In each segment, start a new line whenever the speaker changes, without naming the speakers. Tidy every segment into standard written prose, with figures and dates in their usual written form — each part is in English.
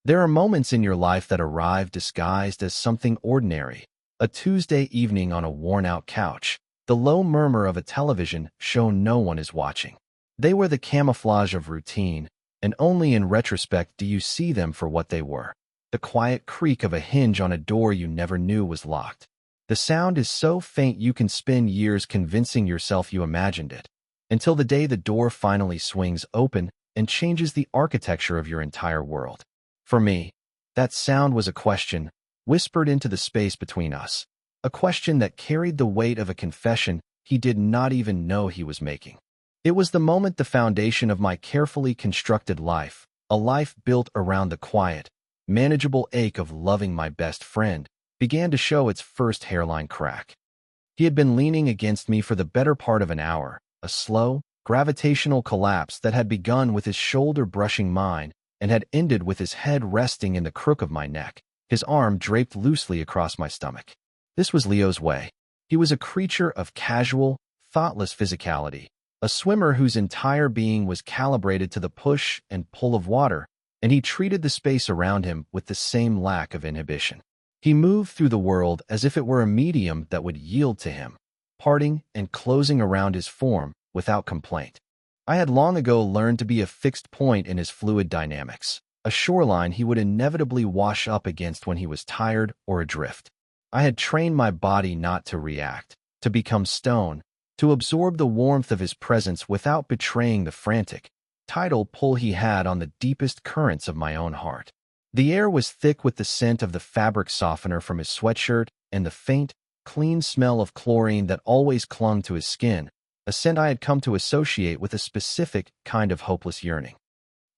There are moments in your life that arrive disguised as something ordinary. A Tuesday evening on a worn-out couch, the low murmur of a television show no one is watching. They were the camouflage of routine, and only in retrospect do you see them for what they were. The quiet creak of a hinge on a door you never knew was locked. The sound is so faint you can spend years convincing yourself you imagined it, until the day the door finally swings open and changes the architecture of your entire world. For me, that sound was a question, whispered into the space between us, a question that carried the weight of a confession he did not even know he was making. It was the moment the foundation of my carefully constructed life, a life built around the quiet, manageable ache of loving my best friend, began to show its first hairline crack. He had been leaning against me for the better part of an hour, a slow, gravitational collapse that had begun with his shoulder brushing mine and had ended with his head resting in the crook of my neck, his arm draped loosely across my stomach. This was Leo's way. He was a creature of casual, thoughtless physicality, a swimmer whose entire being was calibrated to the push and pull of water, and he treated the space around him with the same lack of inhibition. He moved through the world as if it were a medium that would yield to him, parting and closing around his form without complaint. I had long ago learned to be a fixed point in his fluid dynamics, a shoreline he would inevitably wash up against when he was tired or adrift. I had trained my body not to react, to become stone, to absorb the warmth of his presence without betraying the frantic, tidal pull he had on the deepest currents of my own heart. The air was thick with the scent of the fabric softener from his sweatshirt and the faint, clean smell of chlorine that always clung to his skin, a scent I had come to associate with a specific kind of hopeless yearning.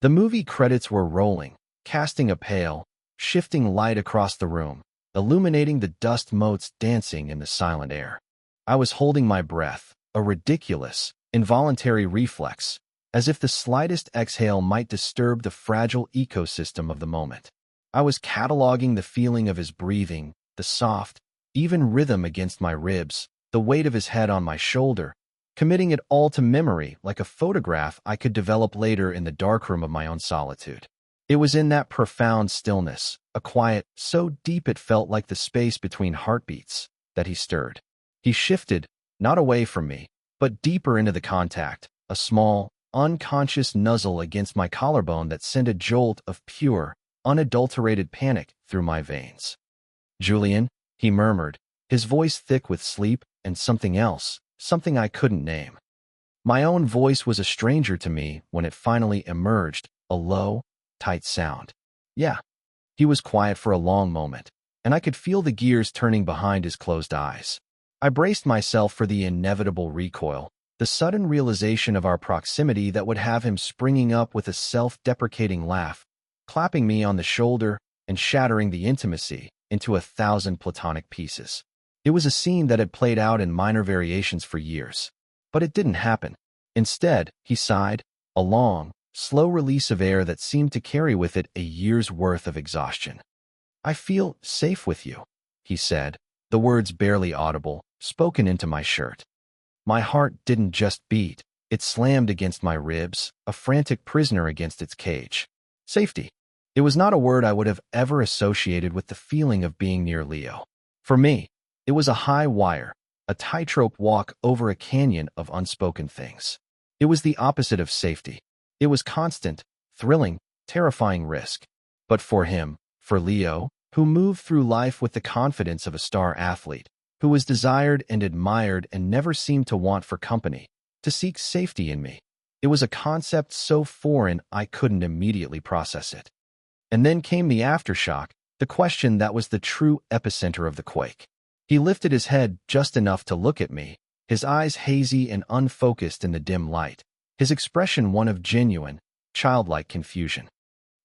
The movie credits were rolling, casting a pale, shifting light across the room, illuminating the dust motes dancing in the silent air. I was holding my breath, a ridiculous, involuntary reflex, as if the slightest exhale might disturb the fragile ecosystem of the moment. I was cataloging the feeling of his breathing, the soft, even rhythm against my ribs, the weight of his head on my shoulder, committing it all to memory like a photograph I could develop later in the darkroom of my own solitude. It was in that profound stillness, a quiet so deep it felt like the space between heartbeats, that he stirred. He shifted, not away from me, but deeper into the contact, a small, unconscious nuzzle against my collarbone that sent a jolt of pure, unadulterated panic through my veins. "Julian," he murmured, his voice thick with sleep and something else, something I couldn't name. My own voice was a stranger to me when it finally emerged, a low, tight sound. "Yeah." He was quiet for a long moment, and I could feel the gears turning behind his closed eyes. I braced myself for the inevitable recoil, the sudden realization of our proximity that would have him springing up with a self-deprecating laugh, clapping me on the shoulder and shattering the intimacy into 1,000 platonic pieces. It was a scene that had played out in minor variations for years. But it didn't happen. Instead, he sighed, a long, slow release of air that seemed to carry with it a year's worth of exhaustion. "I feel safe with you," he said, the words barely audible, spoken into my shirt. My heart didn't just beat, it slammed against my ribs, a frantic prisoner against its cage. Safety. It was not a word I would have ever associated with the feeling of being near Leo. For me, it was a high wire, a tightrope walk over a canyon of unspoken things. It was the opposite of safety. It was constant, thrilling, terrifying risk. But for him, for Leo, who moved through life with the confidence of a star athlete, who was desired and admired and never seemed to want for company, to seek safety in me, it was a concept so foreign I couldn't immediately process it. And then came the aftershock, the question that was the true epicenter of the quake. He lifted his head just enough to look at me, his eyes hazy and unfocused in the dim light, his expression one of genuine, childlike confusion.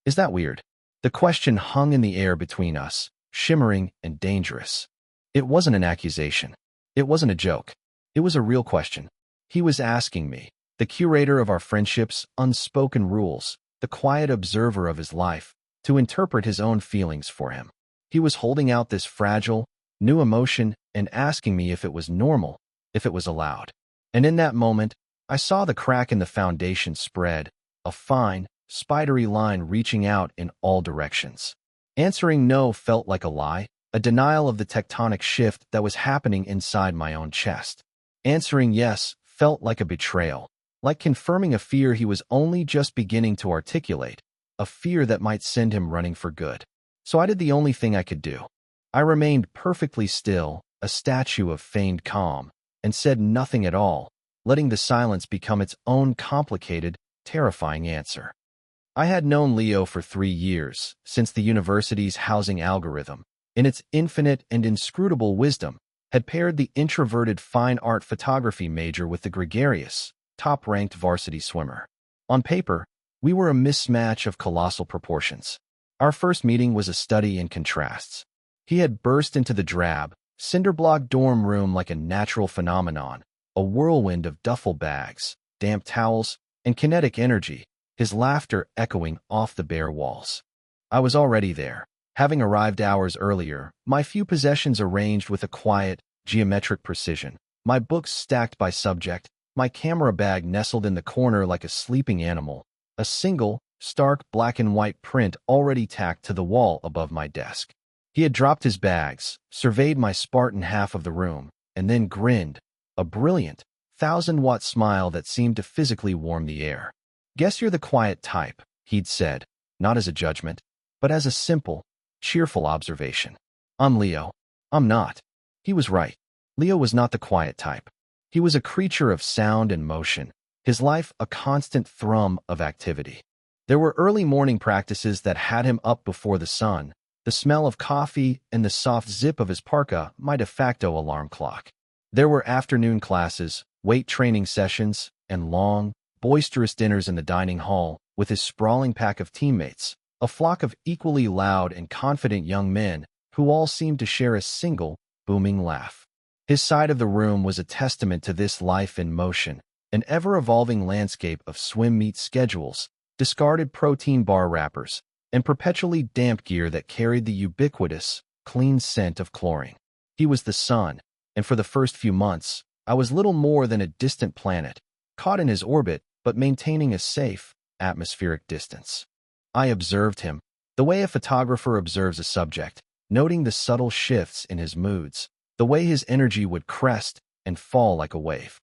"Is that weird?" The question hung in the air between us, shimmering and dangerous. It wasn't an accusation. It wasn't a joke. It was a real question. He was asking me, the curator of our friendship's unspoken rules, the quiet observer of his life, to interpret his own feelings for him. He was holding out this fragile, new emotion and asking me if it was normal, if it was allowed. And in that moment, I saw the crack in the foundation spread, a fine, spidery line reaching out in all directions. Answering no felt like a lie, a denial of the tectonic shift that was happening inside my own chest. Answering yes felt like a betrayal, like confirming a fear he was only just beginning to articulate, a fear that might send him running for good. So I did the only thing I could do. I remained perfectly still, a statue of feigned calm, and said nothing at all, letting the silence become its own complicated, terrifying answer. I had known Leo for 3 years, since the university's housing algorithm, in its infinite and inscrutable wisdom, had paired the introverted fine art photography major with the gregarious, top-ranked varsity swimmer. On paper, we were a mismatch of colossal proportions. Our first meeting was a study in contrasts. He had burst into the drab, cinder-block dorm room like a natural phenomenon, a whirlwind of duffel bags, damp towels, and kinetic energy, his laughter echoing off the bare walls. I was already there, having arrived hours earlier, my few possessions arranged with a quiet, geometric precision, my books stacked by subject, my camera bag nestled in the corner like a sleeping animal, a single, stark black and white print already tacked to the wall above my desk. He had dropped his bags, surveyed my Spartan half of the room, and then grinned, a brilliant, 1,000-watt smile that seemed to physically warm the air. "Guess you're the quiet type," he'd said, not as a judgment, but as a simple, cheerful observation. "I'm Leo." "I'm not." He was right. Leo was not the quiet type. He was a creature of sound and motion, his life a constant thrum of activity. There were early morning practices that had him up before the sun, the smell of coffee and the soft zip of his parka my de facto alarm clock. There were afternoon classes, weight training sessions, and long, boisterous dinners in the dining hall with his sprawling pack of teammates, a flock of equally loud and confident young men who all seemed to share a single, booming laugh. His side of the room was a testament to this life in motion, an ever-evolving landscape of swim meet schedules, discarded protein bar wrappers, and perpetually damp gear that carried the ubiquitous, clean scent of chlorine. He was the sun, and for the first few months, I was little more than a distant planet, caught in his orbit but maintaining a safe, atmospheric distance. I observed him, the way a photographer observes a subject, noting the subtle shifts in his moods, the way his energy would crest and fall like a wave.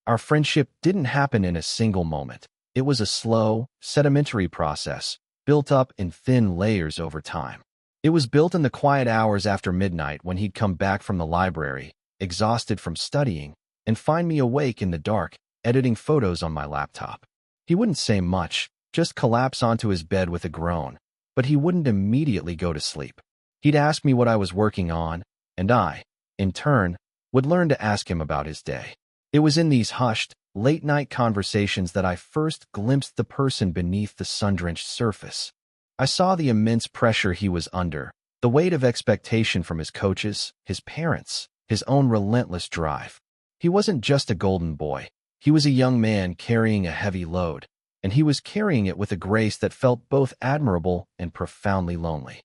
Our friendship didn't happen in a single moment. It was a slow, sedimentary process, built up in thin layers over time. It was built in the quiet hours after midnight when he'd come back from the library, exhausted from studying, and find me awake in the dark, editing photos on my laptop. He wouldn't say much, just collapse onto his bed with a groan, but he wouldn't immediately go to sleep. He'd ask me what I was working on, and I, in turn, would learn to ask him about his day. It was in these hushed, late-night conversations that I first glimpsed the person beneath the sun-drenched surface. I saw the immense pressure he was under, the weight of expectation from his coaches, his parents, his own relentless drive. He wasn't just a golden boy. He was a young man carrying a heavy load, and he was carrying it with a grace that felt both admirable and profoundly lonely.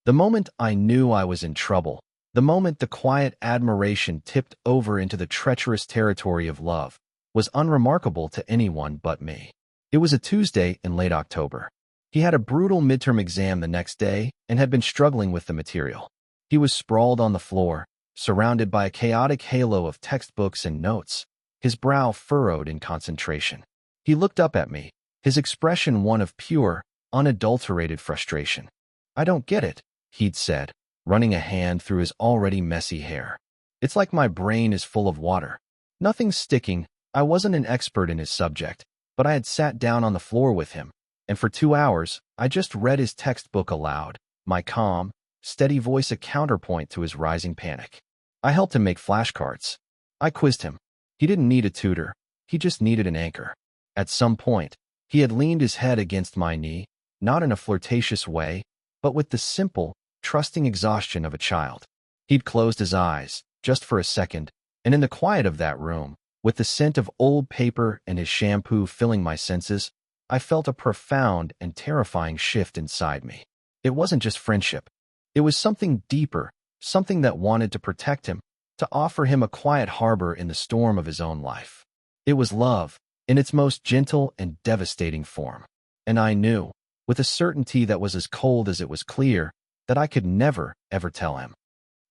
The moment I knew I was in trouble, the moment the quiet admiration tipped over into the treacherous territory of love, was unremarkable to anyone but me. It was a Tuesday in late October. He had a brutal midterm exam the next day and had been struggling with the material. He was sprawled on the floor, surrounded by a chaotic halo of textbooks and notes, his brow furrowed in concentration. He looked up at me, his expression one of pure, unadulterated frustration. "I don't get it," he'd said, running a hand through his already messy hair. "It's like my brain is full of water. Nothing's sticking." I wasn't an expert in his subject, but I had sat down on the floor with him, and for 2 hours, I just read his textbook aloud, my calm, steady voice a counterpoint to his rising panic. I helped him make flashcards. I quizzed him. He didn't need a tutor. He just needed an anchor. At some point, he had leaned his head against my knee, not in a flirtatious way, but with the simple, trusting exhaustion of a child. He'd closed his eyes, just for a second, and in the quiet of that room, with the scent of old paper and his shampoo filling my senses, I felt a profound and terrifying shift inside me. It wasn't just friendship. It was something deeper, something that wanted to protect him, to offer him a quiet harbor in the storm of his own life. It was love, in its most gentle and devastating form. And I knew, with a certainty that was as cold as it was clear, that I could never, ever tell him.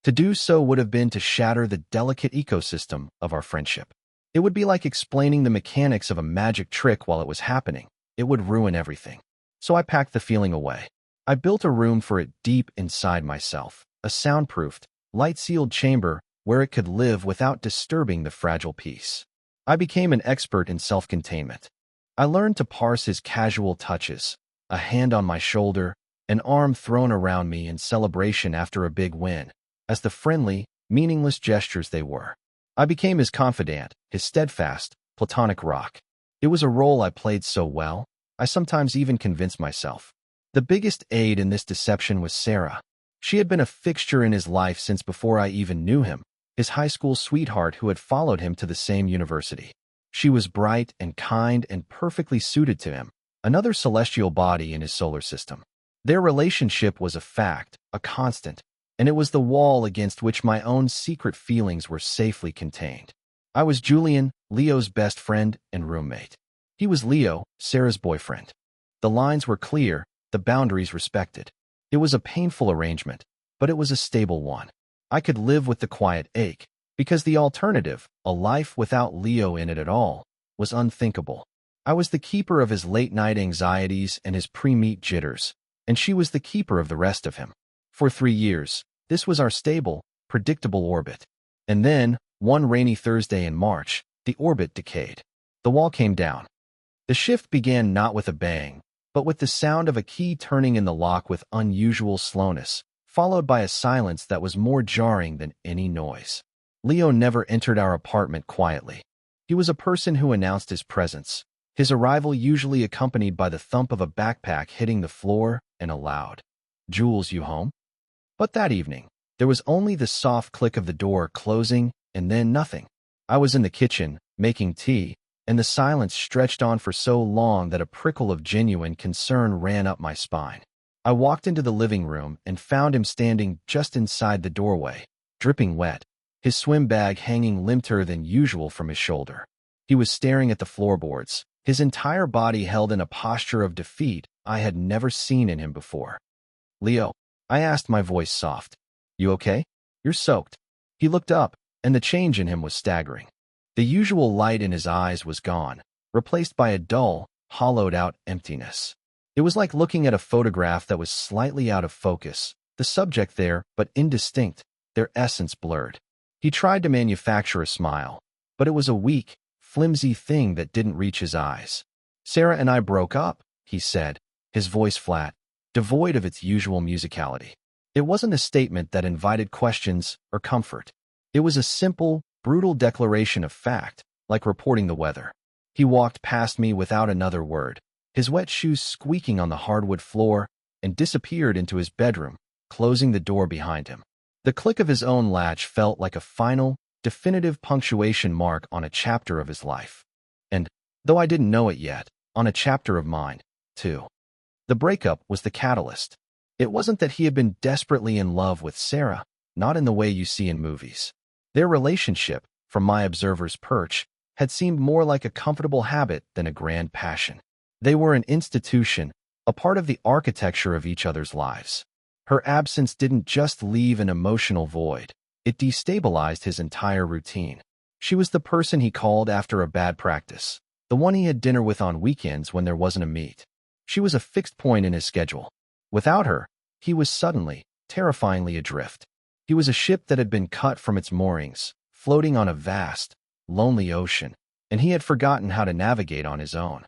To do so would have been to shatter the delicate ecosystem of our friendship. It would be like explaining the mechanics of a magic trick while it was happening. It would ruin everything. So I packed the feeling away. I built a room for it deep inside myself, a soundproofed, light-sealed chamber where it could live without disturbing the fragile peace. I became an expert in self-containment. I learned to parse his casual touches, a hand on my shoulder, an arm thrown around me in celebration after a big win, as the friendly, meaningless gestures they were. I became his confidant, his steadfast, platonic rock. It was a role I played so well, I sometimes even convinced myself. The biggest aid in this deception was Sarah. She had been a fixture in his life since before I even knew him, his high school sweetheart who had followed him to the same university. She was bright and kind and perfectly suited to him, another celestial body in his solar system. Their relationship was a fact, a constant, and it was the wall against which my own secret feelings were safely contained. I was Julian, Leo's best friend and roommate. He was Leo, Sarah's boyfriend. The lines were clear, the boundaries respected. It was a painful arrangement, but it was a stable one. I could live with the quiet ache, because the alternative, a life without Leo in it at all, was unthinkable. I was the keeper of his late-night anxieties and his pre-meet jitters, and she was the keeper of the rest of him. For 3 years, this was our stable, predictable orbit. And then, one rainy Thursday in March, the orbit decayed. The wall came down. The shift began not with a bang, but with the sound of a key turning in the lock with unusual slowness, followed by a silence that was more jarring than any noise. Leo never entered our apartment quietly. He was a person who announced his presence, his arrival usually accompanied by the thump of a backpack hitting the floor and a loud, "Jules, you home?" But that evening, there was only the soft click of the door closing and then nothing. I was in the kitchen, making tea, and the silence stretched on for so long that a prickle of genuine concern ran up my spine. I walked into the living room and found him standing just inside the doorway, dripping wet, his swim bag hanging limper than usual from his shoulder. He was staring at the floorboards, his entire body held in a posture of defeat I had never seen in him before. "Leo," I asked, my voice soft. "You okay? You're soaked." He looked up, and the change in him was staggering. The usual light in his eyes was gone, replaced by a dull, hollowed-out emptiness. It was like looking at a photograph that was slightly out of focus, the subject there, but indistinct, their essence blurred. He tried to manufacture a smile, but it was a weak, flimsy thing that didn't reach his eyes. "Sarah and I broke up," he said, his voice flat, devoid of its usual musicality. It wasn't a statement that invited questions or comfort. It was a simple, brutal declaration of fact, like reporting the weather. He walked past me without another word, his wet shoes squeaking on the hardwood floor, and disappeared into his bedroom, closing the door behind him. The click of his own latch felt like a final, definitive punctuation mark on a chapter of his life. And, though I didn't know it yet, on a chapter of mine, too. The breakup was the catalyst. It wasn't that he had been desperately in love with Sarah, not in the way you see in movies. Their relationship, from my observer's perch, had seemed more like a comfortable habit than a grand passion. They were an institution, a part of the architecture of each other's lives. Her absence didn't just leave an emotional void, it destabilized his entire routine. She was the person he called after a bad practice, the one he had dinner with on weekends when there wasn't a meet. She was a fixed point in his schedule. Without her, he was suddenly, terrifyingly adrift. He was a ship that had been cut from its moorings, floating on a vast, lonely ocean, and he had forgotten how to navigate on his own.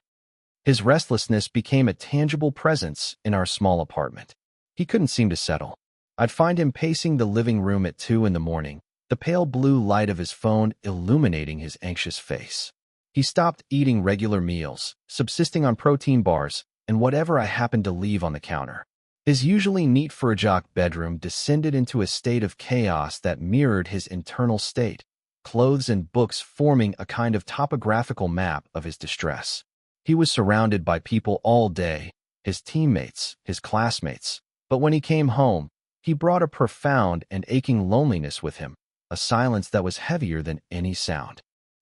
His restlessness became a tangible presence in our small apartment. He couldn't seem to settle. I'd find him pacing the living room at 2 in the morning, the pale blue light of his phone illuminating his anxious face. He stopped eating regular meals, subsisting on protein bars, and whatever I happened to leave on the counter. His usually neat fur-jock bedroom descended into a state of chaos that mirrored his internal state, clothes and books forming a kind of topographical map of his distress. He was surrounded by people all day, his teammates, his classmates, but when he came home, he brought a profound and aching loneliness with him, a silence that was heavier than any sound.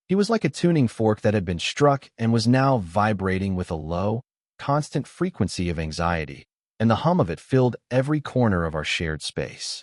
He was like a tuning fork that had been struck and was now vibrating with a low, constant frequency of anxiety, and the hum of it filled every corner of our shared space.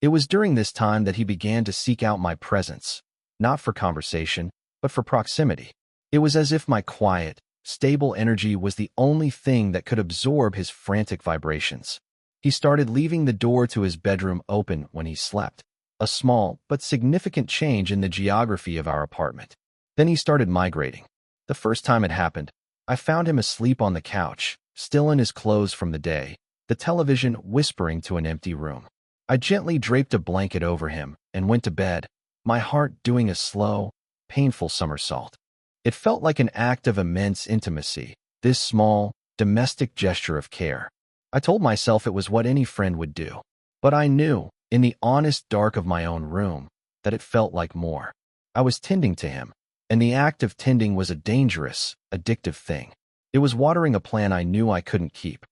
It was during this time that he began to seek out my presence, not for conversation, but for proximity. It was as if my quiet, stable energy was the only thing that could absorb his frantic vibrations. He started leaving the door to his bedroom open when he slept, a small but significant change in the geography of our apartment. Then he started migrating. The first time it happened, I found him asleep on the couch, still in his clothes from the day, the television whispering to an empty room. I gently draped a blanket over him and went to bed, my heart doing a slow, painful somersault. It felt like an act of immense intimacy, this small, domestic gesture of care. I told myself it was what any friend would do. But I knew, in the honest dark of my own room, that it felt like more. I was tending to him, and the act of tending was a dangerous, addictive thing. It was watering a plant I knew I couldn't keep.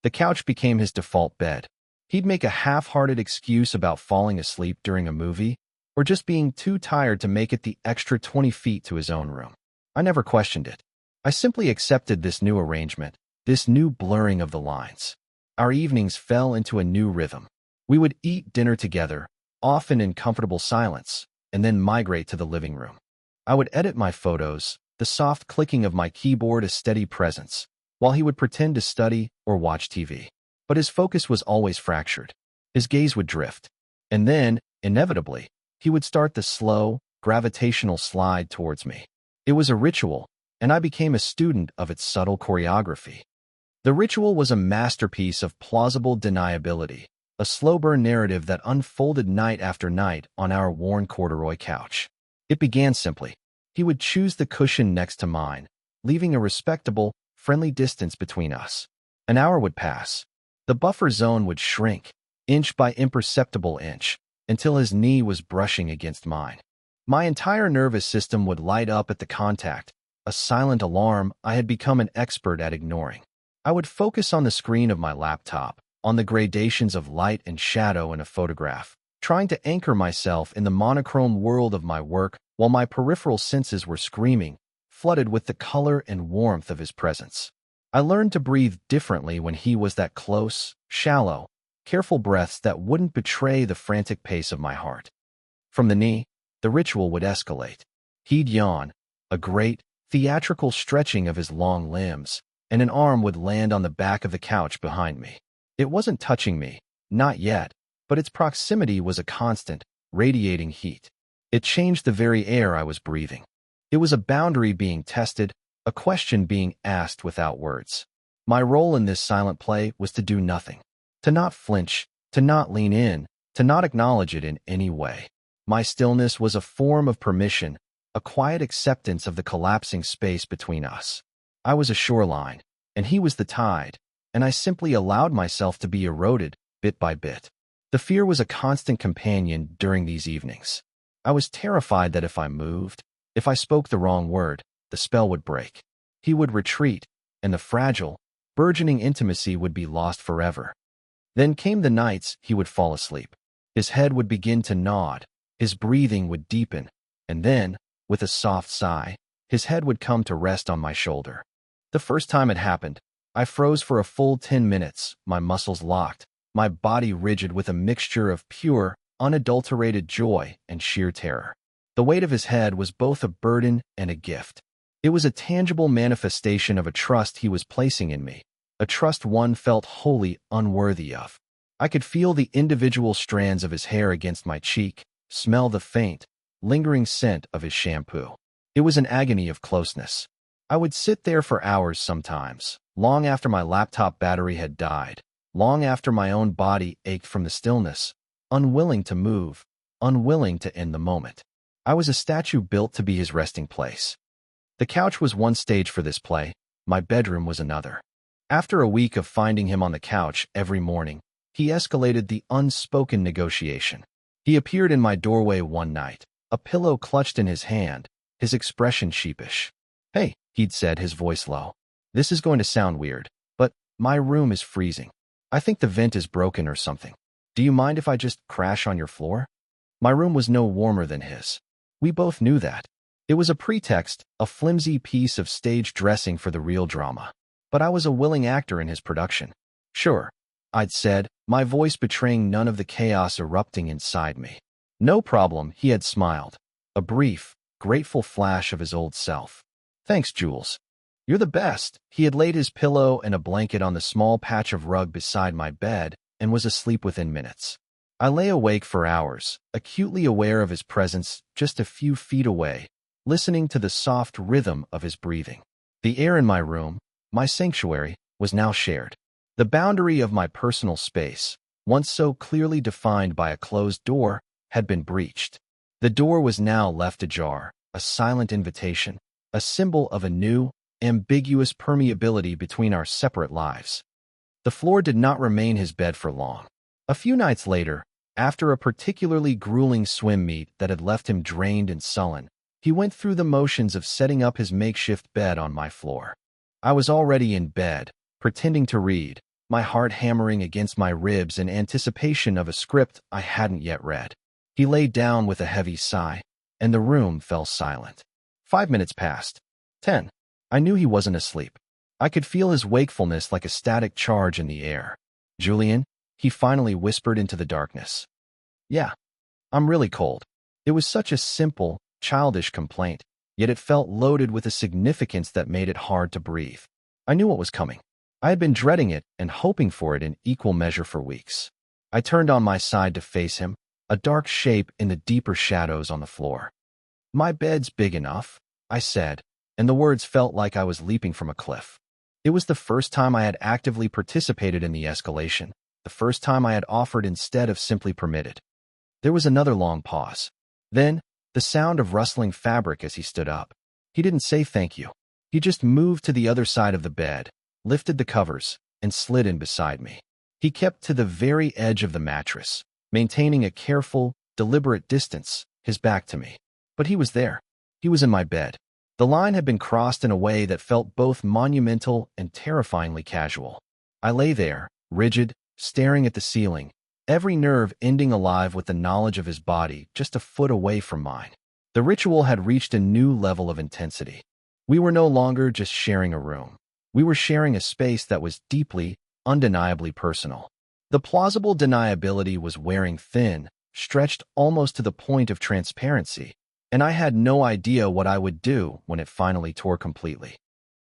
The couch became his default bed. He'd make a half-hearted excuse about falling asleep during a movie, or just being too tired to make it the extra 20 feet to his own room. I never questioned it. I simply accepted this new arrangement, this new blurring of the lines. Our evenings fell into a new rhythm. We would eat dinner together, often in comfortable silence, and then migrate to the living room. I would edit my photos, the soft clicking of my keyboard a steady presence, while he would pretend to study or watch TV. But his focus was always fractured. His gaze would drift. And then, inevitably, he would start the slow, gravitational slide towards me. It was a ritual, and I became a student of its subtle choreography. The ritual was a masterpiece of plausible deniability, a slow-burn narrative that unfolded night after night on our worn corduroy couch. It began simply. He would choose the cushion next to mine, leaving a respectable, friendly distance between us. An hour would pass. The buffer zone would shrink, inch by imperceptible inch, until his knee was brushing against mine. My entire nervous system would light up at the contact, a silent alarm I had become an expert at ignoring. I would focus on the screen of my laptop, on the gradations of light and shadow in a photograph, trying to anchor myself in the monochrome world of my work while my peripheral senses were screaming, flooded with the color and warmth of his presence. I learned to breathe differently when he was that close, shallow, careful breaths that wouldn't betray the frantic pace of my heart. From the knee, the ritual would escalate. He'd yawn, a great, theatrical stretching of his long limbs, and an arm would land on the back of the couch behind me. It wasn't touching me, not yet, but its proximity was a constant, radiating heat. It changed the very air I was breathing. It was a boundary being tested, a question being asked without words. My role in this silent play was to do nothing, to not flinch, to not lean in, to not acknowledge it in any way. My stillness was a form of permission, a quiet acceptance of the collapsing space between us. I was a shoreline, and he was the tide, and I simply allowed myself to be eroded, bit by bit. The fear was a constant companion during these evenings. I was terrified that if I moved, if I spoke the wrong word, the spell would break. He would retreat, and the fragile, burgeoning intimacy would be lost forever. Then came the nights he would fall asleep. His head would begin to nod, his breathing would deepen, and then, with a soft sigh, his head would come to rest on my shoulder. The first time it happened, I froze for a full 10 minutes, my muscles locked, my body rigid with a mixture of pure, unadulterated joy and sheer terror. The weight of his head was both a burden and a gift. It was a tangible manifestation of a trust he was placing in me, a trust one felt wholly unworthy of. I could feel the individual strands of his hair against my cheek, smell the faint, lingering scent of his shampoo. It was an agony of closeness. I would sit there for hours sometimes, long after my laptop battery had died, long after my own body ached from the stillness, unwilling to move, unwilling to end the moment. I was a statue built to be his resting place. The couch was one stage for this play, my bedroom was another. After a week of finding him on the couch every morning, he escalated the unspoken negotiation. He appeared in my doorway one night, a pillow clutched in his hand, his expression sheepish. "Hey," he'd said, his voice low. "This is going to sound weird, but my room is freezing. I think the vent is broken or something. Do you mind if I just crash on your floor?" My room was no warmer than his. We both knew that. It was a pretext, a flimsy piece of stage dressing for the real drama. but I was a willing actor in his production. "Sure," I'd said, my voice betraying none of the chaos erupting inside me. "No problem," he had smiled. A brief, grateful flash of his old self. "Thanks, Jules. You're the best." He had laid his pillow and a blanket on the small patch of rug beside my bed and was asleep within minutes. I lay awake for hours, acutely aware of his presence just a few feet away, listening to the soft rhythm of his breathing. The air in my room, my sanctuary, was now shared. The boundary of my personal space, once so clearly defined by a closed door, had been breached. The door was now left ajar, a silent invitation, a symbol of a new, ambiguous permeability between our separate lives. The floor did not remain his bed for long. A few nights later, after a particularly grueling swim meet that had left him drained and sullen, he went through the motions of setting up his makeshift bed on my floor. I was already in bed, pretending to read, my heart hammering against my ribs in anticipation of a script I hadn't yet read. He lay down with a heavy sigh, and the room fell silent. 5 minutes passed. 10. I knew he wasn't asleep. I could feel his wakefulness like a static charge in the air. "Julian," he finally whispered into the darkness. "Yeah, I'm really cold." It was such a simple, childish complaint, yet it felt loaded with a significance that made it hard to breathe. I knew what was coming. I had been dreading it and hoping for it in equal measure for weeks. I turned on my side to face him, a dark shape in the deeper shadows on the floor. "My bed's big enough," I said, and the words felt like I was leaping from a cliff. It was the first time I had actively participated in the escalation, the first time I had offered instead of simply permitted. There was another long pause. Then, the sound of rustling fabric as he stood up. He didn't say thank you. He just moved to the other side of the bed, lifted the covers, and slid in beside me. He kept to the very edge of the mattress, maintaining a careful, deliberate distance, his back to me. But he was there. He was in my bed. The line had been crossed in a way that felt both monumental and terrifyingly casual. I lay there, rigid, staring at the ceiling, every nerve ending alive with the knowledge of his body just a foot away from mine. The ritual had reached a new level of intensity. We were no longer just sharing a room. We were sharing a space that was deeply, undeniably personal. The plausible deniability was wearing thin, stretched almost to the point of transparency, and I had no idea what I would do when it finally tore completely.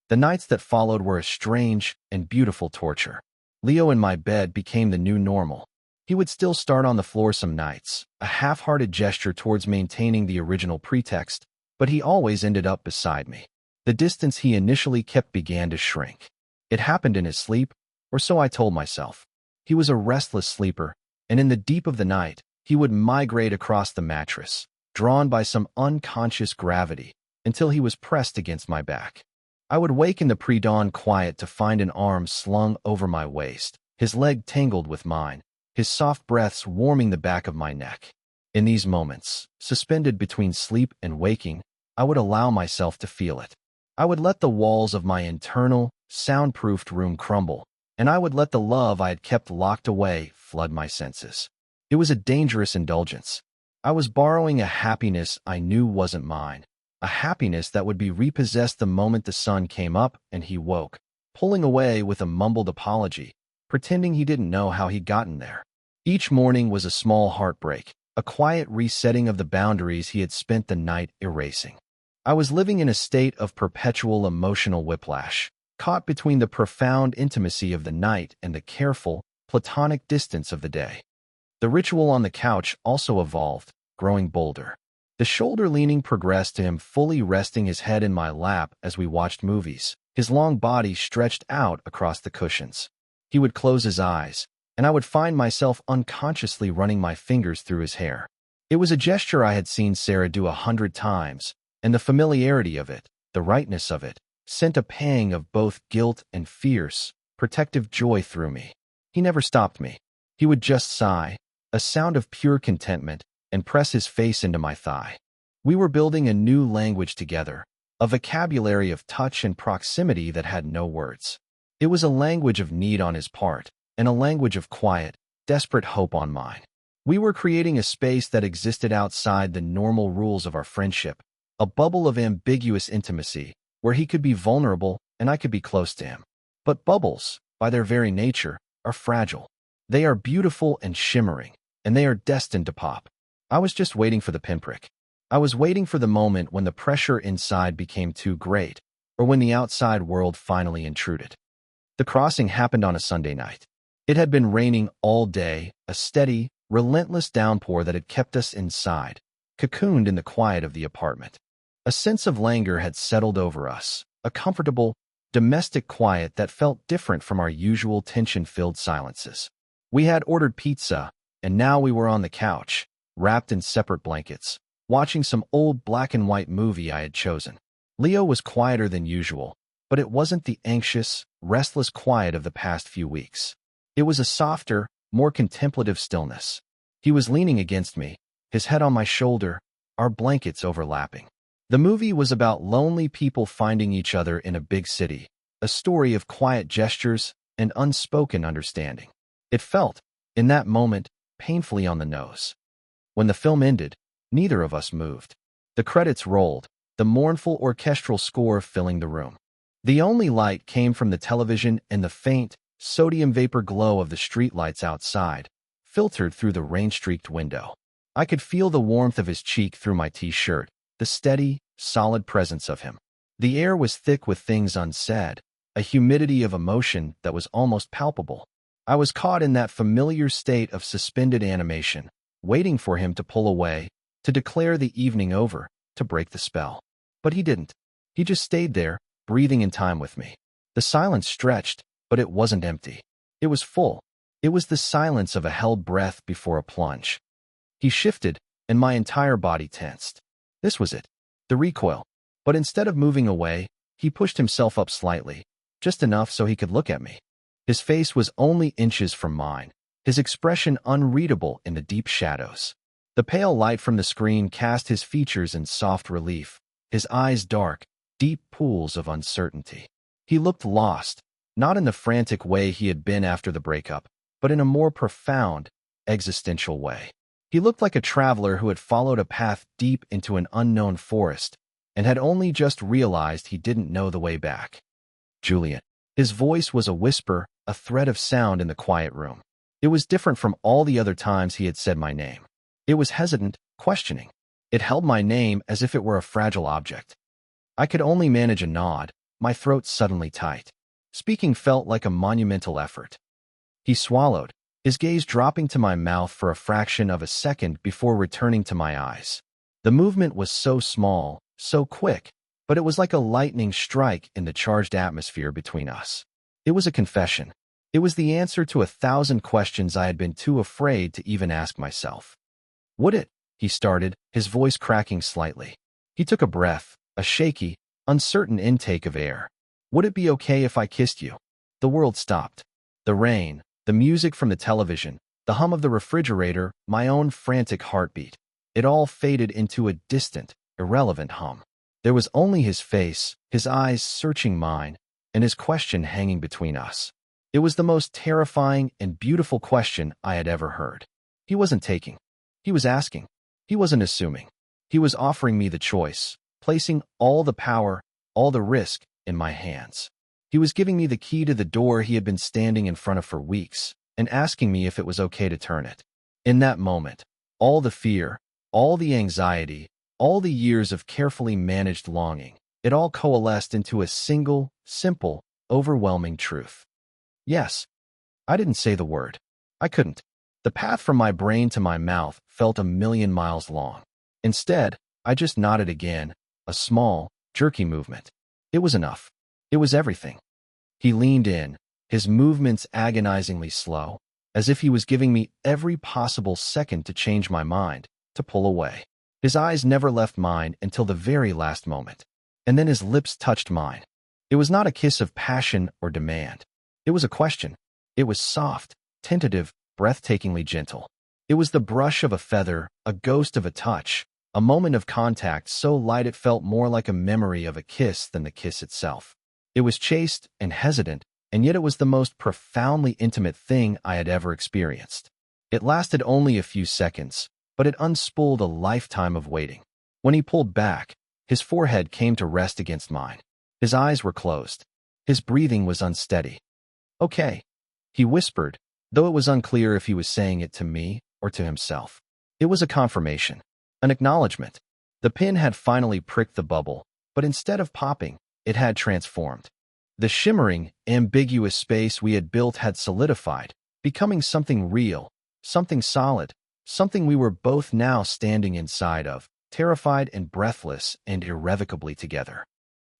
The nights that followed were a strange and beautiful torture. Leo in my bed became the new normal. He would still start on the floor some nights, a half-hearted gesture towards maintaining the original pretext, but he always ended up beside me. The distance he initially kept began to shrink. It happened in his sleep, or so I told myself. He was a restless sleeper, and in the deep of the night, he would migrate across the mattress, drawn by some unconscious gravity, until he was pressed against my back. I would wake in the pre-dawn quiet to find an arm slung over my waist, his leg tangled with mine, his soft breaths warming the back of my neck. In these moments, suspended between sleep and waking, I would allow myself to feel it. I would let the walls of my internal, soundproofed room crumble, and I would let the love I had kept locked away flood my senses. It was a dangerous indulgence. I was borrowing a happiness I knew wasn't mine, a happiness that would be repossessed the moment the sun came up and he woke, pulling away with a mumbled apology, pretending he didn't know how he'd gotten there. Each morning was a small heartbreak, a quiet resetting of the boundaries he had spent the night erasing. I was living in a state of perpetual emotional whiplash, caught between the profound intimacy of the night and the careful, platonic distance of the day. The ritual on the couch also evolved, growing bolder. The shoulder-leaning progressed to him fully resting his head in my lap as we watched movies, his long body stretched out across the cushions. He would close his eyes, and I would find myself unconsciously running my fingers through his hair. It was a gesture I had seen Sarah do 100 times, and the familiarity of it, the rightness of it, sent a pang of both guilt and fierce, protective joy through me. He never stopped me. He would just sigh, a sound of pure contentment, and press his face into my thigh. We were building a new language together, a vocabulary of touch and proximity that had no words. It was a language of need on his part, and a language of quiet, desperate hope on mine. We were creating a space that existed outside the normal rules of our friendship, a bubble of ambiguous intimacy, where he could be vulnerable and I could be close to him. But bubbles, by their very nature, are fragile. They are beautiful and shimmering, and they are destined to pop. I was just waiting for the pinprick. I was waiting for the moment when the pressure inside became too great, or when the outside world finally intruded. The crossing happened on a Sunday night. It had been raining all day, a steady, relentless downpour that had kept us inside, cocooned in the quiet of the apartment. A sense of languor had settled over us, a comfortable, domestic quiet that felt different from our usual tension-filled silences. We had ordered pizza, and now we were on the couch, wrapped in separate blankets, watching some old black-and-white movie I had chosen. Leo was quieter than usual, but it wasn't the anxious, restless quiet of the past few weeks. It was a softer, more contemplative stillness. He was leaning against me, his head on my shoulder, our blankets overlapping. The movie was about lonely people finding each other in a big city, a story of quiet gestures and unspoken understanding. It felt, in that moment, painfully on the nose. When the film ended, neither of us moved. The credits rolled, the mournful orchestral score filling the room. The only light came from the television and the faint, sodium vapor glow of the streetlights outside, filtered through the rain-streaked window. I could feel the warmth of his cheek through my t-shirt, the steady, solid presence of him. The air was thick with things unsaid, a humidity of emotion that was almost palpable. I was caught in that familiar state of suspended animation, waiting for him to pull away, to declare the evening over, to break the spell. But he didn't. He just stayed there, breathing in time with me. The silence stretched, but it wasn't empty. It was full. It was the silence of a held breath before a plunge. He shifted, and my entire body tensed. This was it. The recoil. But instead of moving away, he pushed himself up slightly, just enough so he could look at me. His face was only inches from mine, his expression unreadable in the deep shadows. The pale light from the screen cast his features in soft relief, his eyes dark, deep pools of uncertainty. He looked lost, not in the frantic way he had been after the breakup, but in a more profound, existential way. He looked like a traveler who had followed a path deep into an unknown forest and had only just realized he didn't know the way back. Julian. His voice was a whisper, a thread of sound in the quiet room. It was different from all the other times he had said my name. It was hesitant, questioning. It held my name as if it were a fragile object. I could only manage a nod, my throat suddenly tight. Speaking felt like a monumental effort. He swallowed, his gaze dropping to my mouth for a fraction of a second before returning to my eyes. The movement was so small, so quick, but it was like a lightning strike in the charged atmosphere between us. It was a confession. It was the answer to 1,000 questions I had been too afraid to even ask myself. Would it? He started, his voice cracking slightly. He took a breath, a shaky, uncertain intake of air. Would it be okay if I kissed you? The world stopped. The rain, the music from the television, the hum of the refrigerator, my own frantic heartbeat. It all faded into a distant, irrelevant hum. There was only his face, his eyes searching mine, and his question hanging between us. It was the most terrifying and beautiful question I had ever heard. He wasn't taking. He was asking. He wasn't assuming. He was offering me the choice, placing all the power, all the risk in my hands. He was giving me the key to the door he had been standing in front of for weeks, and asking me if it was okay to turn it. In that moment, all the fear, all the anxiety, all the years of carefully managed longing, it all coalesced into a single, simple, overwhelming truth. Yes. I didn't say the word. I couldn't. The path from my brain to my mouth felt 1,000,000 miles long. Instead, I just nodded again, a small, jerky movement. It was enough. It was everything. He leaned in, his movements agonizingly slow, as if he was giving me every possible second to change my mind, to pull away. His eyes never left mine until the very last moment. And then his lips touched mine. It was not a kiss of passion or demand. It was a question. It was soft, tentative, breathtakingly gentle. It was the brush of a feather, a ghost of a touch, a moment of contact so light it felt more like a memory of a kiss than the kiss itself. It was chaste and hesitant, and yet it was the most profoundly intimate thing I had ever experienced. It lasted only a few seconds, but it unspooled a lifetime of waiting. When he pulled back, his forehead came to rest against mine. His eyes were closed. His breathing was unsteady. "Okay," he whispered, though it was unclear if he was saying it to me or to himself. It was a confirmation, an acknowledgement. The pin had finally pricked the bubble, but instead of popping, it had transformed. The shimmering, ambiguous space we had built had solidified, becoming something real, something solid, something we were both now standing inside of, terrified and breathless and irrevocably together.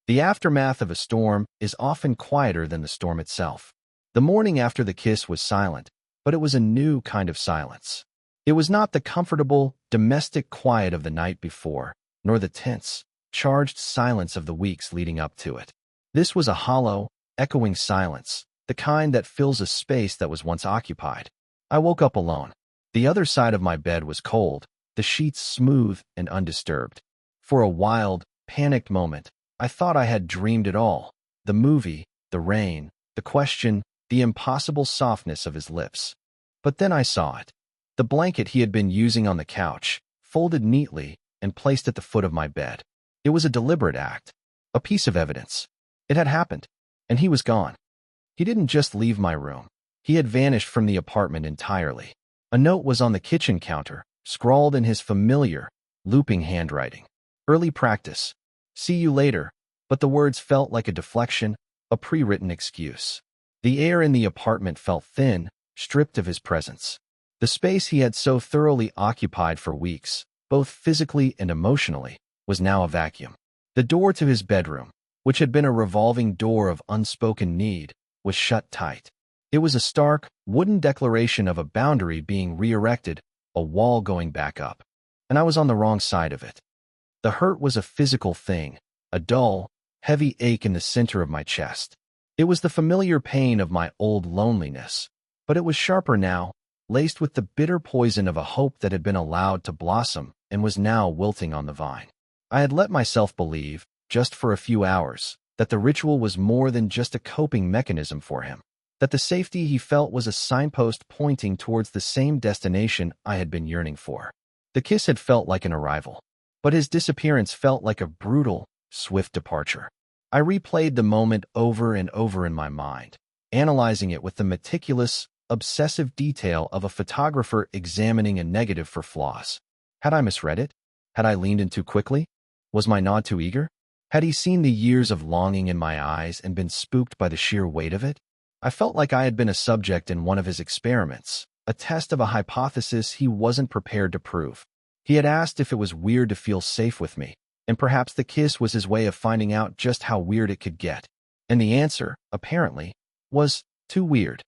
The aftermath of a storm is often quieter than the storm itself. The morning after the kiss was silent, but it was a new kind of silence. It was not the comfortable, domestic quiet of the night before, nor the tense, charged silence of the weeks leading up to it. This was a hollow, echoing silence, the kind that fills a space that was once occupied. I woke up alone. The other side of my bed was cold, the sheets smooth and undisturbed. For a wild, panicked moment, I thought I had dreamed it all. The movie, the rain, the question, the impossible softness of his lips. But then I saw it. The blanket he had been using on the couch, folded neatly and placed at the foot of my bed. It was a deliberate act, a piece of evidence. It had happened, and he was gone. He didn't just leave my room. He had vanished from the apartment entirely. A note was on the kitchen counter, scrawled in his familiar, looping handwriting. Early practice. See you later. But the words felt like a deflection, a pre-written excuse. The air in the apartment felt thin, stripped of his presence. The space he had so thoroughly occupied for weeks, both physically and emotionally, was now a vacuum. The door to his bedroom, which had been a revolving door of unspoken need, was shut tight. It was a stark, wooden declaration of a boundary being re-erected, a wall going back up. And I was on the wrong side of it. The hurt was a physical thing, a dull, heavy ache in the center of my chest. It was the familiar pain of my old loneliness, but it was sharper now, laced with the bitter poison of a hope that had been allowed to blossom and was now wilting on the vine. I had let myself believe, just for a few hours, that the ritual was more than just a coping mechanism for him, that the safety he felt was a signpost pointing towards the same destination I had been yearning for. The kiss had felt like an arrival, but his disappearance felt like a brutal, swift departure. I replayed the moment over and over in my mind, analyzing it with the meticulous, obsessive detail of a photographer examining a negative for flaws. Had I misread it? Had I leaned in too quickly? Was my nod too eager? Had he seen the years of longing in my eyes and been spooked by the sheer weight of it? I felt like I had been a subject in one of his experiments, a test of a hypothesis he wasn't prepared to prove. He had asked if it was weird to feel safe with me, and perhaps the kiss was his way of finding out just how weird it could get. And the answer, apparently, was too weird.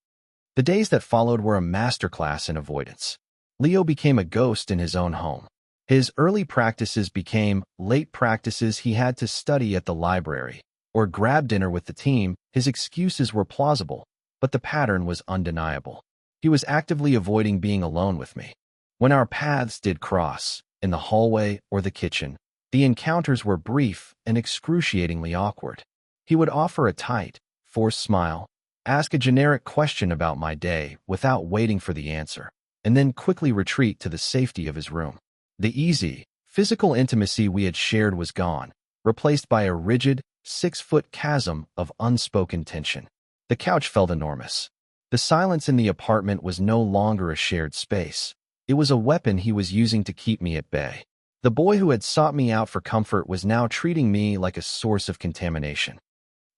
The days that followed were a masterclass in avoidance. Leo became a ghost in his own home. His early practices became late practices he had to study at the library, or grab dinner with the team. His excuses were plausible, but the pattern was undeniable. He was actively avoiding being alone with me. When our paths did cross, in the hallway or the kitchen, the encounters were brief and excruciatingly awkward. He would offer a tight, forced smile, ask a generic question about my day without waiting for the answer, and then quickly retreat to the safety of his room. The easy, physical intimacy we had shared was gone, replaced by a rigid, 6-foot chasm of unspoken tension. The couch felt enormous. The silence in the apartment was no longer a shared space. It was a weapon he was using to keep me at bay. The boy who had sought me out for comfort was now treating me like a source of contamination.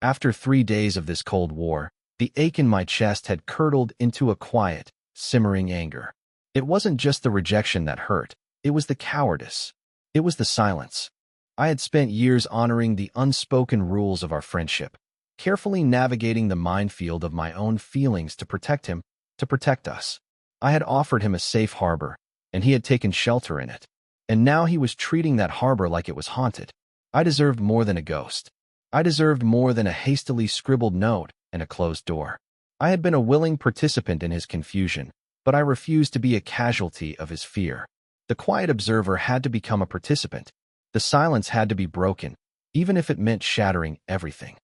After 3 days of this Cold War, the ache in my chest had curdled into a quiet, simmering anger. It wasn't just the rejection that hurt. It was the cowardice. It was the silence. I had spent years honoring the unspoken rules of our friendship, carefully navigating the minefield of my own feelings to protect him, to protect us. I had offered him a safe harbor, and he had taken shelter in it. And now he was treating that harbor like it was haunted. I deserved more than a ghost. I deserved more than a hastily scribbled note and a closed door. I had been a willing participant in his confusion, but I refused to be a casualty of his fear. The quiet observer had to become a participant. The silence had to be broken, even if it meant shattering everything.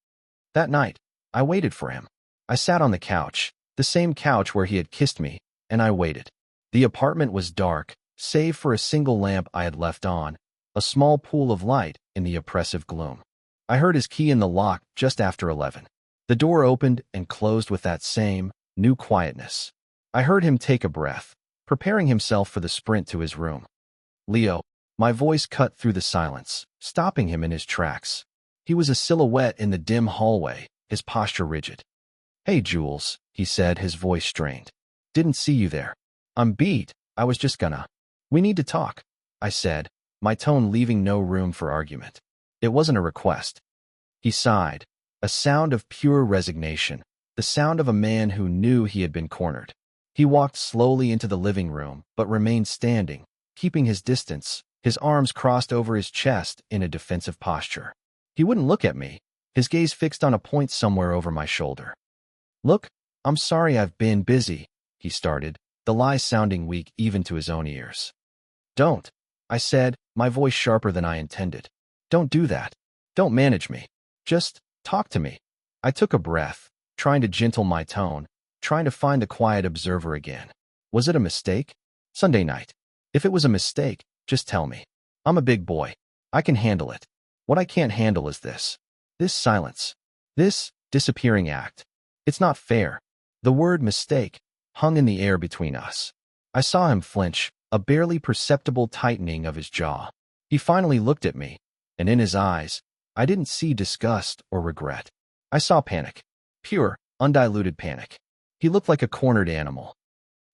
That night, I waited for him. I sat on the couch, the same couch where he had kissed me, and I waited. The apartment was dark, save for a single lamp I had left on, a small pool of light in the oppressive gloom. I heard his key in the lock just after 11. The door opened and closed with that same, new quietness. I heard him take a breath, preparing himself for the sprint to his room. Leo, my voice cut through the silence, stopping him in his tracks. He was a silhouette in the dim hallway, his posture rigid. Hey, Jules, he said, his voice strained. Didn't see you there. I'm beat. I was just gonna. We need to talk, I said, my tone leaving no room for argument. It wasn't a request. He sighed, a sound of pure resignation, the sound of a man who knew he had been cornered. He walked slowly into the living room, but remained standing, keeping his distance, his arms crossed over his chest in a defensive posture. He wouldn't look at me, his gaze fixed on a point somewhere over my shoulder. Look, I'm sorry I've been busy, he started, the lies sounding weak even to his own ears. Don't, I said, my voice sharper than I intended. Don't do that. Don't manage me. Just talk to me. I took a breath, trying to gentle my tone, trying to find the quiet observer again. Was it a mistake? Sunday night. If it was a mistake, just tell me. I'm a big boy. I can handle it. What I can't handle is this. This silence. This disappearing act. It's not fair. The word mistake hung in the air between us. I saw him flinch, a barely perceptible tightening of his jaw. He finally looked at me, and in his eyes, I didn't see disgust or regret. I saw panic. Pure, undiluted panic. He looked like a cornered animal.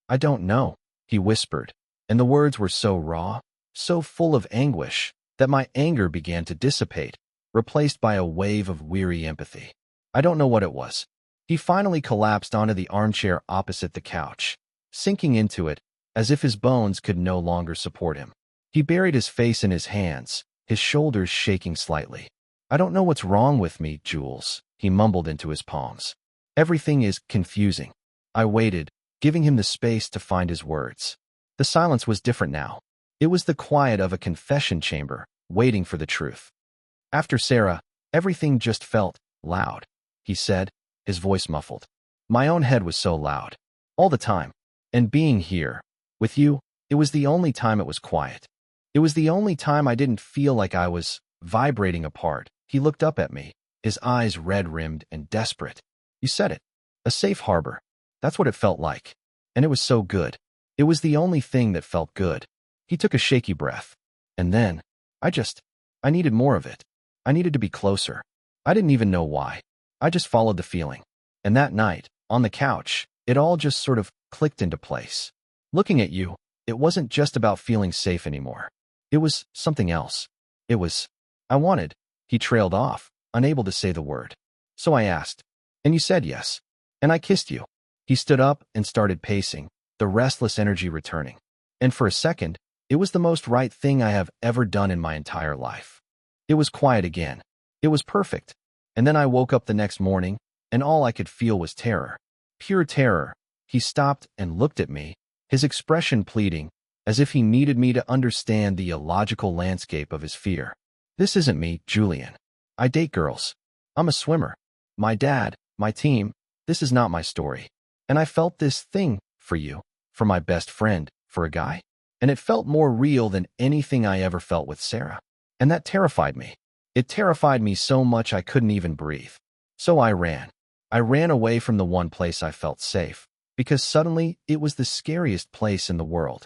I don't know, he whispered, and the words were so raw, so full of anguish, that my anger began to dissipate, replaced by a wave of weary empathy. I don't know what it was. He finally collapsed onto the armchair opposite the couch, sinking into it as if his bones could no longer support him. He buried his face in his hands, his shoulders shaking slightly. I don't know what's wrong with me, Jules, he mumbled into his palms. Everything is confusing. I waited, giving him the space to find his words. The silence was different now. It was the quiet of a confession chamber, waiting for the truth. After Sarah, everything just felt loud, he said, his voice muffled. My own head was so loud. All the time. And being here, with you, it was the only time it was quiet. It was the only time I didn't feel like I was vibrating apart. He looked up at me, his eyes red-rimmed and desperate. You said it. A safe harbor. That's what it felt like. And it was so good. It was the only thing that felt good. He took a shaky breath. And then, I needed more of it. I needed to be closer. I didn't even know why. I just followed the feeling. And that night, on the couch, it all just sort of clicked into place. Looking at you, it wasn't just about feeling safe anymore. It was something else. It was, I wanted. He trailed off, unable to say the word. So I asked, and you said yes. And I kissed you. He stood up and started pacing, the restless energy returning. And for a second, it was the most right thing I have ever done in my entire life. It was quiet again. It was perfect. And then I woke up the next morning, and all I could feel was terror. Pure terror. He stopped and looked at me, his expression pleading, as if he needed me to understand the illogical landscape of his fear. This isn't me, Julian. I date girls. I'm a swimmer. My dad, my team, this is not my story. And I felt this thing for you, for my best friend, for a guy. And it felt more real than anything I ever felt with Sarah. And that terrified me. It terrified me so much I couldn't even breathe. So I ran. I ran away from the one place I felt safe, because suddenly it was the scariest place in the world.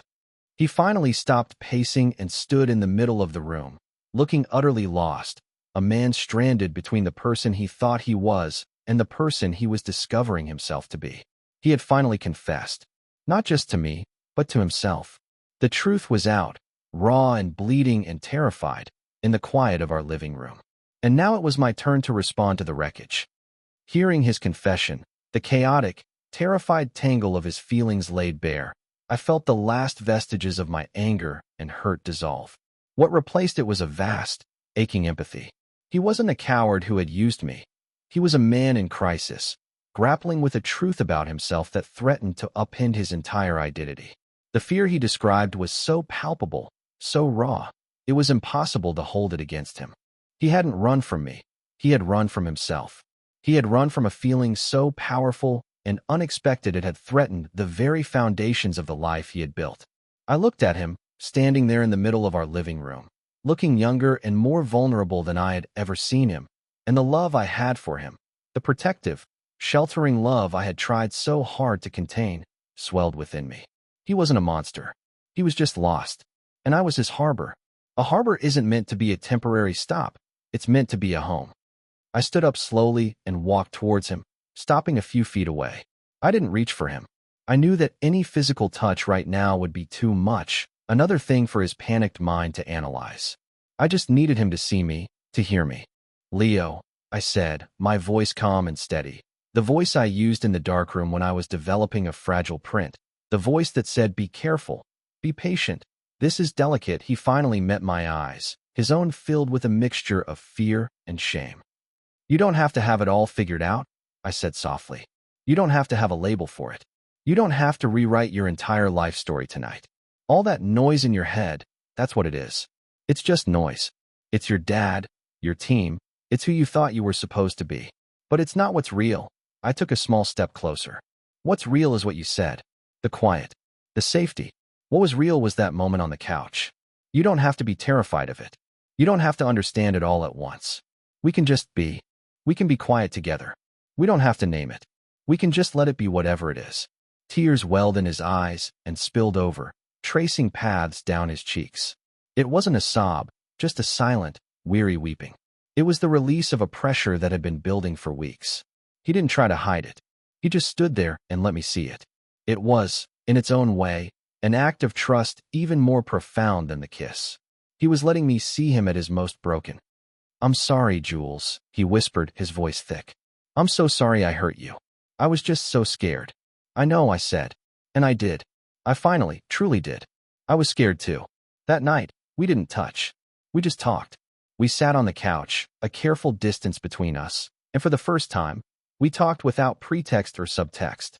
He finally stopped pacing and stood in the middle of the room, looking utterly lost, a man stranded between the person he thought he was and the person he was discovering himself to be. He had finally confessed, not just to me, but to himself. The truth was out, raw and bleeding and terrified, in the quiet of our living room. And now it was my turn to respond to the wreckage. Hearing his confession, the chaotic, terrified tangle of his feelings laid bare, I felt the last vestiges of my anger and hurt dissolve. What replaced it was a vast, aching empathy. He wasn't a coward who had used me. He was a man in crisis, grappling with a truth about himself that threatened to upend his entire identity. The fear he described was so palpable, so raw, it was impossible to hold it against him. He hadn't run from me. He had run from himself. He had run from a feeling so powerful and unexpected it had threatened the very foundations of the life he had built. I looked at him, standing there in the middle of our living room, looking younger and more vulnerable than I had ever seen him, and the love I had for him, The protective, sheltering love I had tried so hard to contain swelled within me. He wasn't a monster. He was just lost. And I was his harbor. A harbor isn't meant to be a temporary stop. It's meant to be a home. I stood up slowly and walked towards him, stopping a few feet away. I didn't reach for him. I knew that any physical touch right now would be too much, another thing for his panicked mind to analyze. I just needed him to see me, to hear me. "Leo," I said, my voice calm and steady. The voice I used in the darkroom when I was developing a fragile print. The voice that said, "Be careful. Be patient. This is delicate." He finally met my eyes, his own filled with a mixture of fear and shame. "You don't have to have it all figured out," I said softly. "You don't have to have a label for it. You don't have to rewrite your entire life story tonight. All that noise in your head, that's what it is. It's just noise. It's your dad, your team. It's who you thought you were supposed to be. But it's not what's real." I took a small step closer. "What's real is what you said. The quiet. The safety. What was real was that moment on the couch. You don't have to be terrified of it. You don't have to understand it all at once. We can just be. We can be quiet together. We don't have to name it. We can just let it be whatever it is." Tears welled in his eyes and spilled over, tracing paths down his cheeks. It wasn't a sob, just a silent, weary weeping. It was the release of a pressure that had been building for weeks. He didn't try to hide it. He just stood there and let me see it. It was, in its own way, an act of trust even more profound than the kiss. He was letting me see him at his most broken. "I'm sorry, Jules," he whispered, his voice thick. "I'm so sorry I hurt you. I was just so scared." "I know," I said. And I did. I finally, truly did. I was scared too. That night, we didn't touch. We just talked. We sat on the couch, a careful distance between us, and for the first time, we talked without pretext or subtext.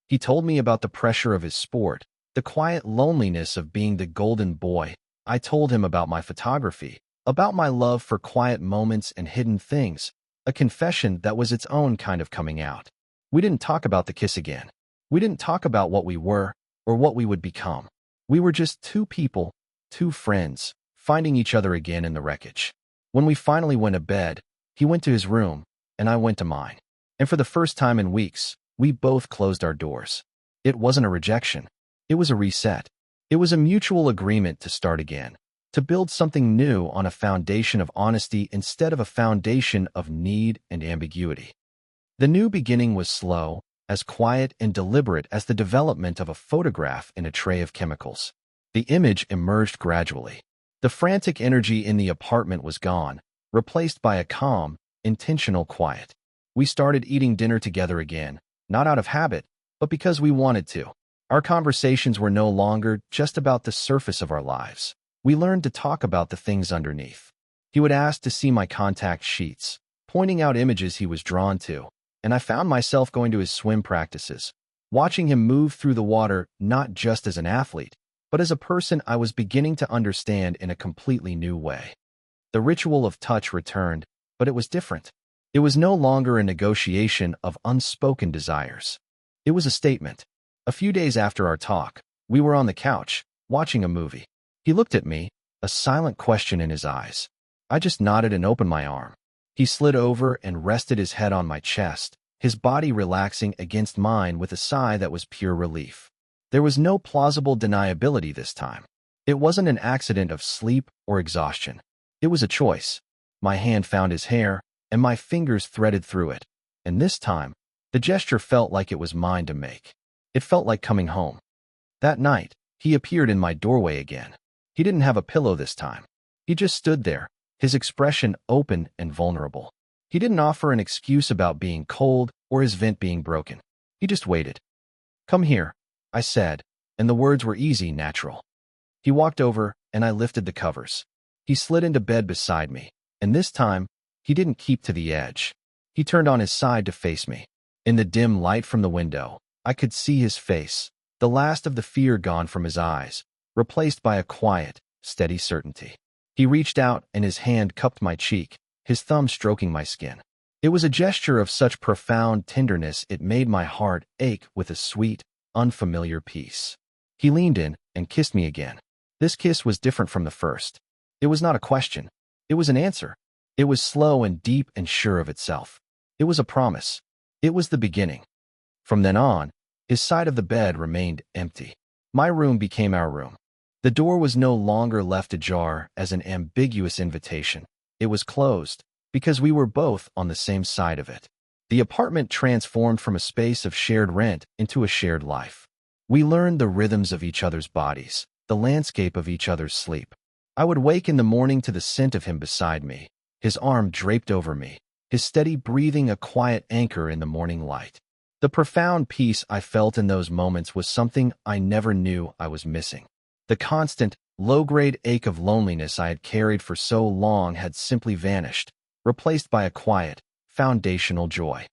He told me about the pressure of his sport, the quiet loneliness of being the golden boy. I told him about my photography, about my love for quiet moments and hidden things, a confession that was its own kind of coming out. We didn't talk about the kiss again. We didn't talk about what we were or what we would become. We were just two people, two friends, finding each other again in the wreckage. When we finally went to bed, he went to his room, and I went to mine. And for the first time in weeks, we both closed our doors. It wasn't a rejection. It was a reset. It was a mutual agreement to start again, to build something new on a foundation of honesty instead of a foundation of need and ambiguity. The new beginning was slow, as quiet and deliberate as the development of a photograph in a tray of chemicals. The image emerged gradually. The frantic energy in the apartment was gone, replaced by a calm, intentional quiet. We started eating dinner together again, not out of habit, but because we wanted to. Our conversations were no longer just about the surface of our lives. We learned to talk about the things underneath. He would ask to see my contact sheets, pointing out images he was drawn to, and I found myself going to his swim practices, watching him move through the water not just as an athlete, but as a person I was beginning to understand in a completely new way. The ritual of touch returned, but it was different. It was no longer a negotiation of unspoken desires. It was a statement. A few days after our talk, we were on the couch, watching a movie. He looked at me, a silent question in his eyes. I just nodded and opened my arm. He slid over and rested his head on my chest, his body relaxing against mine with a sigh that was pure relief. There was no plausible deniability this time. It wasn't an accident of sleep or exhaustion. It was a choice. My hand found his hair, and my fingers threaded through it. And this time, the gesture felt like it was mine to make. It felt like coming home. That night, he appeared in my doorway again. He didn't have a pillow this time. He just stood there, his expression open and vulnerable. He didn't offer an excuse about being cold or his vent being broken. He just waited. "Come here," I said, and the words were easy, natural. He walked over, and I lifted the covers. He slid into bed beside me, and this time, he didn't keep to the edge. He turned on his side to face me. In the dim light from the window, I could see his face, the last of the fear gone from his eyes, replaced by a quiet, steady certainty. He reached out, and his hand cupped my cheek, his thumb stroking my skin. It was a gesture of such profound tenderness it made my heart ache with a sweet, unfamiliar peace. He leaned in and kissed me again. This kiss was different from the first. It was not a question. It was an answer. It was slow and deep and sure of itself. It was a promise. It was the beginning. From then on, his side of the bed remained empty. My room became our room. The door was no longer left ajar as an ambiguous invitation. It was closed, because we were both on the same side of it. The apartment transformed from a space of shared rent into a shared life. We learned the rhythms of each other's bodies, the landscape of each other's sleep. I would wake in the morning to the scent of him beside me, his arm draped over me, his steady breathing a quiet anchor in the morning light. The profound peace I felt in those moments was something I never knew I was missing. The constant, low-grade ache of loneliness I had carried for so long had simply vanished, replaced by a quiet, foundational joy.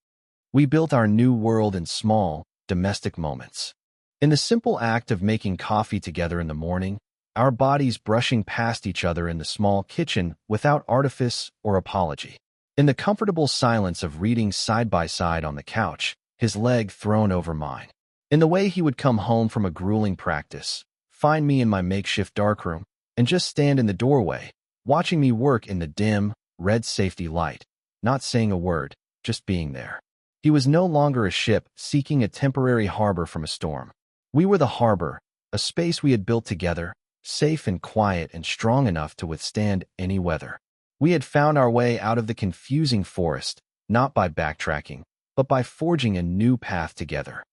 We built our new world in small, domestic moments. In the simple act of making coffee together in the morning, our bodies brushing past each other in the small kitchen without artifice or apology. In the comfortable silence of reading side by side on the couch, his leg thrown over mine. In the way he would come home from a grueling practice, find me in my makeshift darkroom, and just stand in the doorway, watching me work in the dim, red safety light, not saying a word, just being there. He was no longer a ship seeking a temporary harbor from a storm. We were the harbor, a space we had built together, safe and quiet and strong enough to withstand any weather. We had found our way out of the confusing forest, not by backtracking, but by forging a new path together.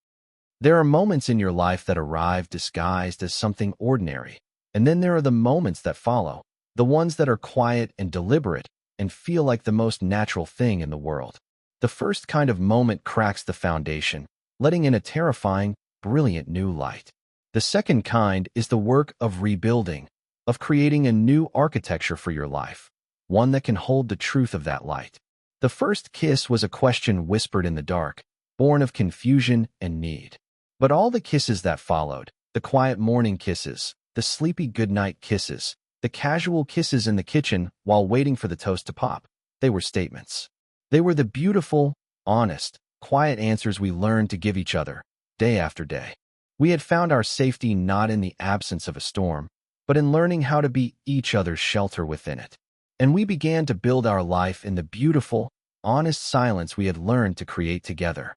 There are moments in your life that arrive disguised as something ordinary, and then there are the moments that follow, the ones that are quiet and deliberate and feel like the most natural thing in the world. The first kind of moment cracks the foundation, letting in a terrifying, brilliant new light. The second kind is the work of rebuilding, of creating a new architecture for your life, one that can hold the truth of that light. The first kiss was a question whispered in the dark, born of confusion and need. But all the kisses that followed, the quiet morning kisses, the sleepy goodnight kisses, the casual kisses in the kitchen while waiting for the toast to pop, they were statements. They were the beautiful, honest, quiet answers we learned to give each other, day after day. We had found our safety not in the absence of a storm, but in learning how to be each other's shelter within it. And we began to build our life in the beautiful, honest silence we had learned to create together.